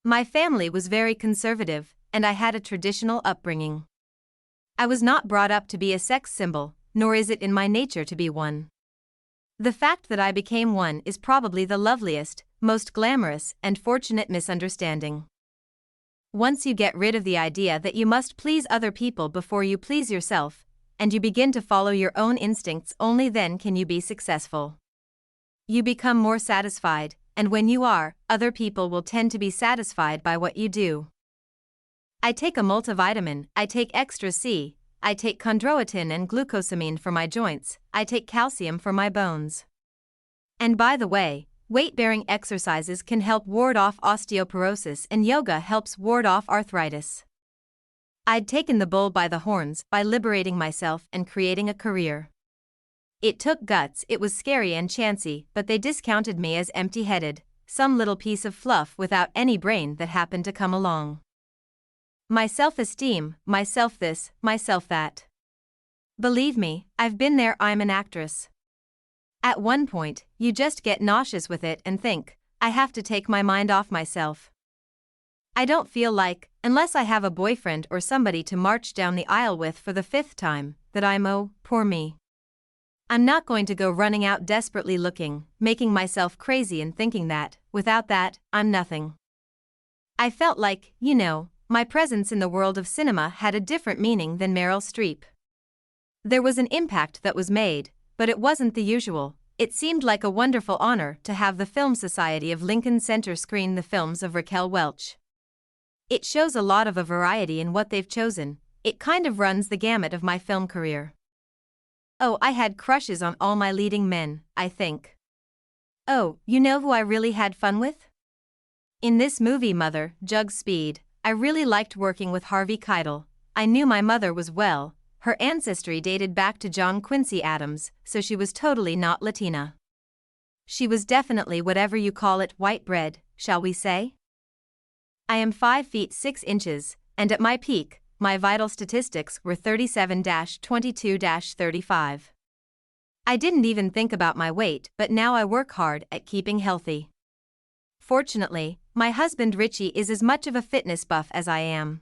My family was very conservative, and I had a traditional upbringing. I was not brought up to be a sex symbol, nor is it in my nature to be one. The fact that I became one is probably the loveliest, most glamorous, and fortunate misunderstanding. Once you get rid of the idea that you must please other people before you please yourself, and you begin to follow your own instincts, only then can you be successful. You become more satisfied, and when you are, other people will tend to be satisfied by what you do. I take a multivitamin, I take extra C, I take chondroitin and glucosamine for my joints, I take calcium for my bones. And by the way, weight-bearing exercises can help ward off osteoporosis and yoga helps ward off arthritis. I'd taken the bull by the horns by liberating myself and creating a career. It took guts, it was scary and chancy, but they discounted me as empty-headed, some little piece of fluff without any brain that happened to come along. My self-esteem, myself this, myself that. Believe me, I've been there. I'm an actress. At one point, you just get nauseous with it and think, I have to take my mind off myself. I don't feel like, unless I have a boyfriend or somebody to march down the aisle with for the 5th time, that I'm oh, poor me. I'm not going to go running out desperately looking, making myself crazy and thinking that, without that, I'm nothing. I felt like, my presence in the world of cinema had a different meaning than Meryl Streep. There was an impact that was made, but it wasn't the usual. It seemed like a wonderful honor to have the Film Society of Lincoln Center screen the films of Raquel Welch. It shows a lot of a variety in what they've chosen. It kind of runs the gamut of my film career. Oh, I had crushes on all my leading men, I think. Oh, you know who I really had fun with? In this movie Mother, Jug Speed, I really liked working with Harvey Keitel. I knew my mother was well. Her ancestry dated back to John Quincy Adams, so she was totally not Latina. She was definitely whatever you call it, white bread, shall we say? I am 5 feet 6 inches, and at my peak, my vital statistics were 37-22-35. I didn't even think about my weight, but now I work hard at keeping healthy. Fortunately, my husband Richie is as much of a fitness buff as I am.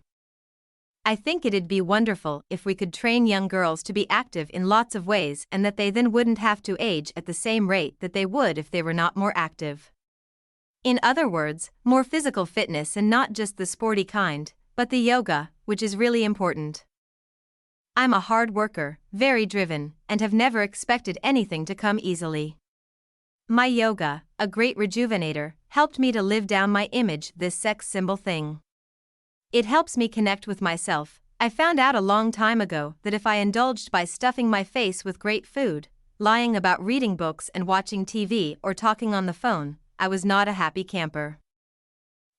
I think it'd be wonderful if we could train young girls to be active in lots of ways and that they then wouldn't have to age at the same rate that they would if they were not more active. In other words, more physical fitness and not just the sporty kind, but the yoga, which is really important. I'm a hard worker, very driven, and have never expected anything to come easily. My yoga, a great rejuvenator, helped me to live down my image, this sex symbol thing. It helps me connect with myself. I found out a long time ago that if I indulged by stuffing my face with great food, lying about reading books and watching TV or talking on the phone, I was not a happy camper.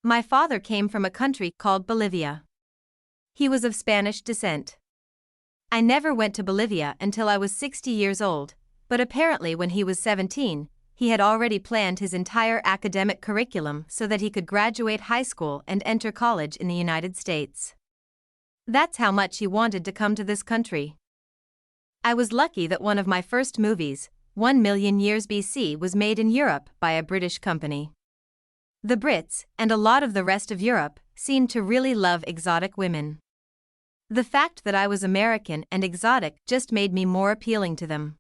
My father came from a country called Bolivia. He was of Spanish descent. I never went to Bolivia until I was 60 years old, but apparently when he was 17, he had already planned his entire academic curriculum so that he could graduate high school and enter college in the United States. That's how much he wanted to come to this country. I was lucky that one of my first movies, 1 Million Years BC, was made in Europe by a British company. The Brits, and a lot of the rest of Europe, seemed to really love exotic women. The fact that I was American and exotic just made me more appealing to them.